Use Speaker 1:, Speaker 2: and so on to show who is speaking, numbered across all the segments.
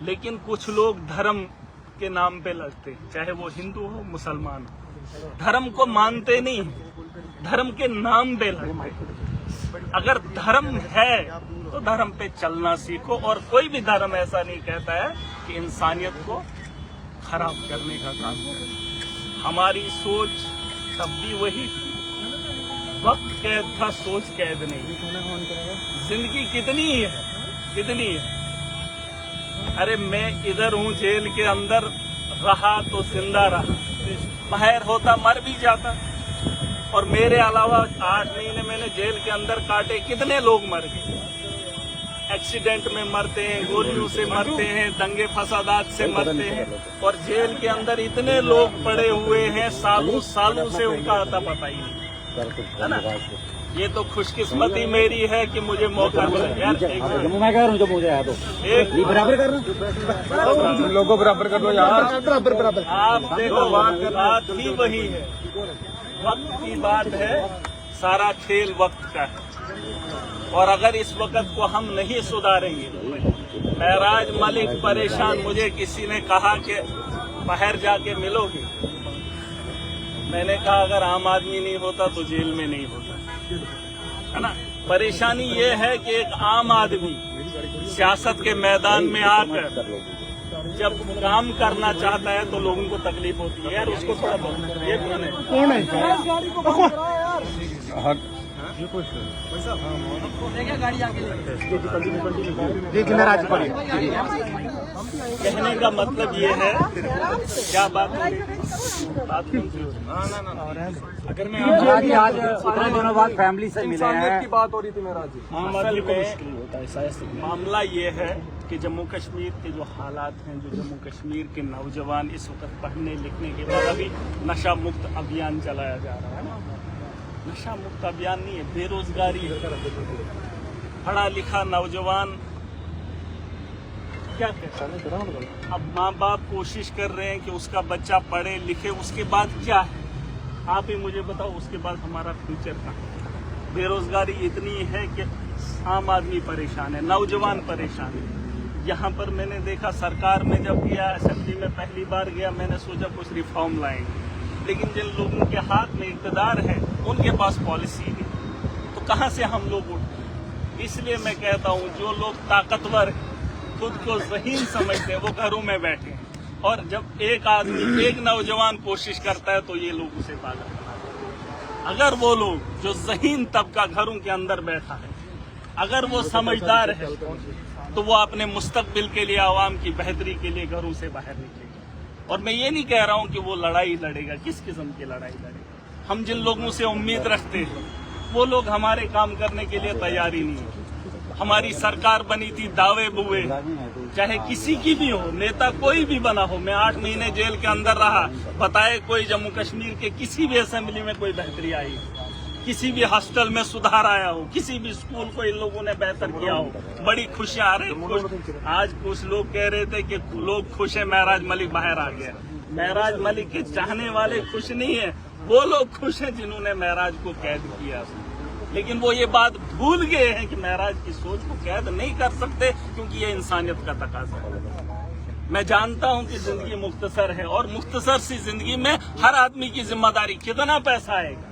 Speaker 1: लेकिन कुछ लोग धर्म के नाम पे लड़ते हैं, चाहे वो हिंदू हो मुसलमान हो, धर्म को मानते नहीं, धर्म के नाम पे लड़ते हैं। अगर धर्म है तो धर्म पे चलना सीखो, और कोई भी धर्म ऐसा नहीं कहता है कि इंसानियत को खराब करने का काम करे। हमारी सोच तब भी वही थी, वक्त कैद था, सोच कैद नहीं। जिंदगी कितनी है, कितनी है। अरे मैं इधर हूँ, जेल के अंदर रहा तो जिंदा रहा, बाहर होता मर भी जाता। और मेरे अलावा 8 महीने मैंने जेल के अंदर काटे, कितने लोग मर गए। एक्सीडेंट में मरते हैं, गोलियों से मरते हैं, दंगे फसादात से मरते हैं, और जेल के अंदर इतने लोग पड़े हुए हैं, सालों सालों से उनका आता पता ही नहीं, है ना। ये तो खुशकिस्मती मेरी है कि मुझे मौका मिला यार।
Speaker 2: मैं कह रहा हूँ, जब मुझे आया तो
Speaker 1: एक
Speaker 2: बराबर कर रहा हूँ,
Speaker 3: लोगों बराबर कर लो यार,
Speaker 2: बराबर।
Speaker 1: आप देखो, बात ही वही है, वक्त की बात है, सारा खेल वक्त का है। और अगर इस वक्त को हम नहीं सुधारेंगे, महराज मलिक परेशान, मुझे किसी ने कहा कि बाहर जाके मिलोगे, मैंने कहा अगर आम आदमी नहीं होता तो जेल में नहीं होता, है ना। परेशानी ये है कि एक आम आदमी सियासत के मैदान में आकर जब काम करना चाहता है तो लोगों को तकलीफ होती है। यार उसको थोड़ा बहुत, ये कौन है? कहने का मतलब ये है, क्या बात
Speaker 2: अगर मैं आज इतने दिनों बाद फैमिली से मिले हैं
Speaker 3: की बात हो रही थी मेरा जी।
Speaker 1: मामला ये है कि जम्मू कश्मीर के जो हालात हैं, जो जम्मू कश्मीर के नौजवान इस वक्त पढ़ने लिखने के बाद अभी नशा मुक्त अभियान चलाया जा रहा है ना। नशा मुक्त अभियान नहीं है, बेरोजगारी है। पढ़ा लिखा नौजवान क्या कहता है, अब माँ बाप कोशिश कर रहे हैं कि उसका बच्चा पढ़े लिखे, उसके बाद क्या है आप ही मुझे बताओ, उसके बाद हमारा फ्यूचर कहाँ है। बेरोजगारी इतनी है कि आम आदमी परेशान है, नौजवान परेशान है। यहाँ पर मैंने देखा, सरकार में जब गया, असेंबली में पहली बार गया, मैंने सोचा कुछ रिफॉर्म लाएंगे, लेकिन जिन लोगों के हाथ में इक़्तिदार है उनके पास पॉलिसी नहीं, तो कहाँ से हम लोग उठे। इसलिए मैं कहता हूँ, जो लोग ताकतवर हैं, खुद को ज़हीन समझते हैं, वो घरों में बैठे हैं, और जब एक आदमी, एक नौजवान कोशिश करता है तो ये लोग उसे पागल बनाते हैं। अगर वो लोग जो ज़हीन तबका घरों के अंदर बैठा है, अगर वो समझदार है, तो वो अपने मुस्तकबिल के लिए, आवाम की बेहतरी के लिए घरों से बाहर निकलेगा। और मैं ये नहीं कह रहा हूँ कि वो लड़ाई लड़ेगा, किस किस्म की लड़ाई लड़ेगा। हम जिन लोगों से उम्मीद रखते हैं वो लोग हमारे काम करने के लिए तैयार ही नहीं है। हमारी सरकार बनी थी दावे बुए, चाहे किसी की भी हो, नेता कोई भी बना हो। मैं 8 महीने जेल के अंदर रहा, बताए कोई जम्मू कश्मीर के किसी भी असेंबली में कोई बेहतरी आई, किसी भी हॉस्टल में सुधार आया हो, किसी भी स्कूल को इन लोगों ने बेहतर किया हो, बड़ी खुशियां आ रही। आज कुछ लोग कह रहे थे कि लोग खुश है, महराज मलिक बाहर आ गया। महराज मलिक के चाहने वाले खुश नहीं है, वो लोग खुश हैं जिन्होंने महराज को कैद किया। लेकिन वो ये बात भूल गए हैं कि महराज की सोच को कैद नहीं कर सकते, क्योंकि ये इंसानियत का तकाजा है। मैं जानता हूं कि जिंदगी मुख्तसर है, और मुख्तसर सी जिंदगी में हर आदमी की जिम्मेदारी, कितना पैसा आएगा,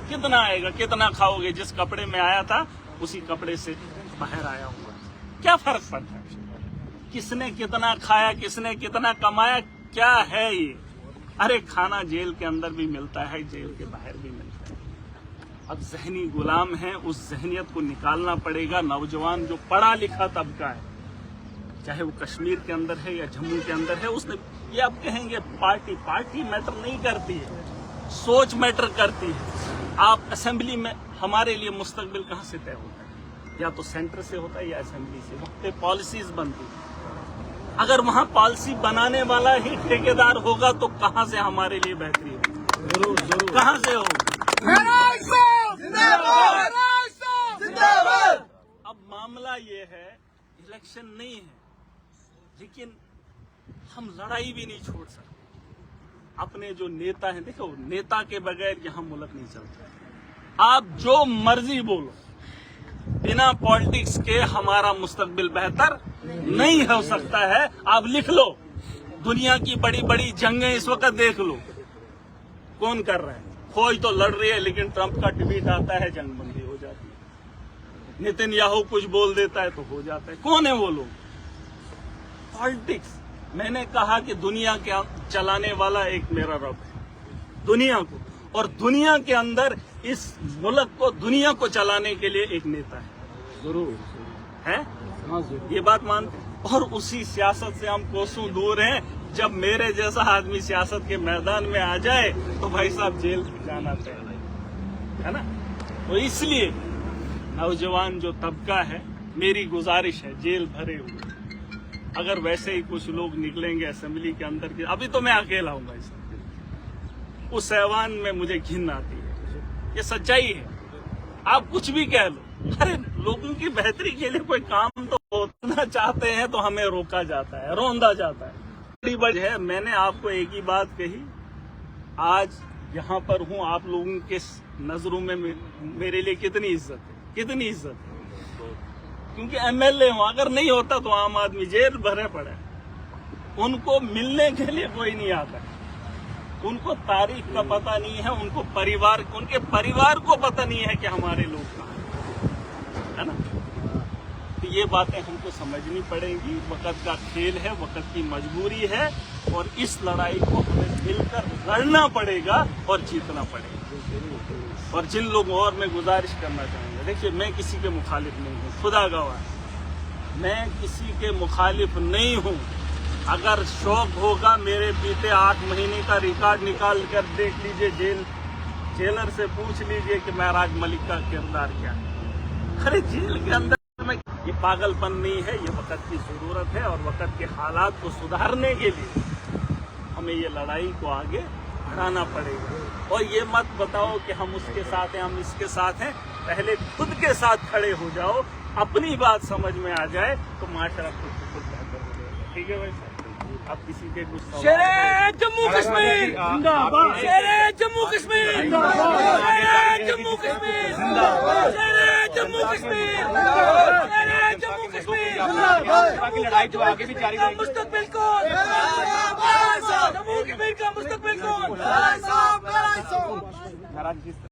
Speaker 1: कितना आएगा, कितना खाओगे। जिस कपड़े में आया था उसी कपड़े से बाहर आया हुआ, क्या फर्क पड़ता है? किसने कितना खाया, किसने कितना कमाया, क्या है ये? अरे खाना जेल के अंदर भी मिलता है, जेल के बाहर भी मिलता है। अब ज़हनी गुलाम है, उस जहनियत को निकालना पड़ेगा। नौजवान जो पढ़ा लिखा तबका है, चाहे वो कश्मीर के अंदर है या जम्मू के अंदर है, उसने ये आप कहेंगे पार्टी मैटर नहीं करती है, सोच मैटर करती है। आप असेंबली में, हमारे लिए मुस्तकबिल कहाँ से तय होता है? या तो सेंटर से होता है या असेंबली से। वहाँ पे पॉलिसीज बनती है। अगर वहाँ पॉलिसी बनाने वाला ही ठेकेदार होगा तो कहाँ से हमारे लिए बेहतरी होगी? कहाँ से होगी? अब मामला ये है, इलेक्शन नहीं है, लेकिन हम लड़ाई भी नहीं छोड़ सकते। अपने जो नेता हैं, देखो, नेता के बगैर यहाँ मुल्क नहीं चलता। आप जो मर्जी बोलो, बिना पॉलिटिक्स के हमारा मुस्तकबिल बेहतर नहीं हो सकता है। आप लिख लो, दुनिया की बड़ी बड़ी जंगें इस वक्त देख लो, कौन कर रहा है? फौज तो लड़ रही है, लेकिन ट्रंप का ट्वीट आता है, जंग बंदी हो जाती है। नेतन्याहू कुछ बोल देता है तो हो जाता है। कौन है वो लोग? पॉलिटिक्स। मैंने कहा कि दुनिया के चलाने वाला एक मेरा रब है, दुनिया को, और दुनिया के अंदर इस मुल्क को, दुनिया को चलाने के लिए एक नेता है।
Speaker 2: जरूर
Speaker 1: है ये बात मानते हैं? और उसी सियासत से हम कोसों दूर हैं। जब मेरे जैसा आदमी सियासत के मैदान में आ जाए तो भाई साहब जेल जाना तय है ना। तो इसलिए नौजवान जो तबका है, मेरी गुजारिश है, जेल भरे हुए, अगर वैसे ही कुछ लोग निकलेंगे असेंबली के अंदर के, अभी तो मैं अकेला हूं भाई साहब, उस ऐवान में मुझे घिन आती है। ये सच्चाई है, आप कुछ भी कह लो। अरे लोगों की बेहतरी के लिए कोई काम तो होना चाहते हैं तो हमें रोका जाता है, रोंदा जाता है। बड़ी बड़ी है। मैंने आपको एक ही बात कही, आज यहाँ पर हूँ, आप लोगों के नजरों में मेरे लिए कितनी इज्जत है, कितनी इज्जत है, क्योंकि एमएलए हूँ। अगर नहीं होता तो आम आदमी जेल भरे पड़े, उनको मिलने के लिए कोई नहीं आता, उनको तारीख का पता नहीं है, उनको परिवार, उनके परिवार को पता नहीं है कि हमारे लोग कहाँ है ना। तो ये बातें हमको समझनी पड़ेगी। वक्त का खेल है, वक्त की मजबूरी है, और इस लड़ाई को हमें मिलकर लड़ना पड़ेगा और जीतना पड़ेगा। और जिन लोगों, और मैं गुजारिश करना चाहूंगा, देखिए मैं किसी के मुखालिफ नहीं हूँ, खुदा गवाह, मैं किसी के मुखालिफ नहीं हूँ। अगर शौक होगा, मेरे बीते 8 महीने का रिकॉर्ड निकाल कर देख लीजिए, जेलर से पूछ लीजिए कि महराज मलिक का किरदार क्या है। अरे जेल के अंदर में ये पागलपन नहीं है, ये वक्त की जरूरत है, और वक्त के हालात को सुधारने के लिए हमें ये लड़ाई को आगे बढ़ाना पड़ेगा। और ये मत बताओ कि हम उसके साथ हैं, हम इसके साथ हैं। पहले खुद के साथ खड़े हो जाओ, अपनी बात समझ में आ जाए तो माशरा खुद को खुद बेहतर हो जाएगा। ठीक है भाई साहब, अब किसी के कुछ
Speaker 4: शेरे जम्मू कश्मीर जिंदाबाद, शेरे जम्मू कश्मीर जिंदाबाद, शेरे जम्मू कश्मीर जिंदाबाद, शेरे जम्मू कश्मीर जिंदाबाद, शेरे जम्मू कश्मीर जिंदाबाद। की लड़ाई जो आगे भी जारी रहेगी, मुस्तकबिल को जम्मू कश्मीर का मुस्तकबिल को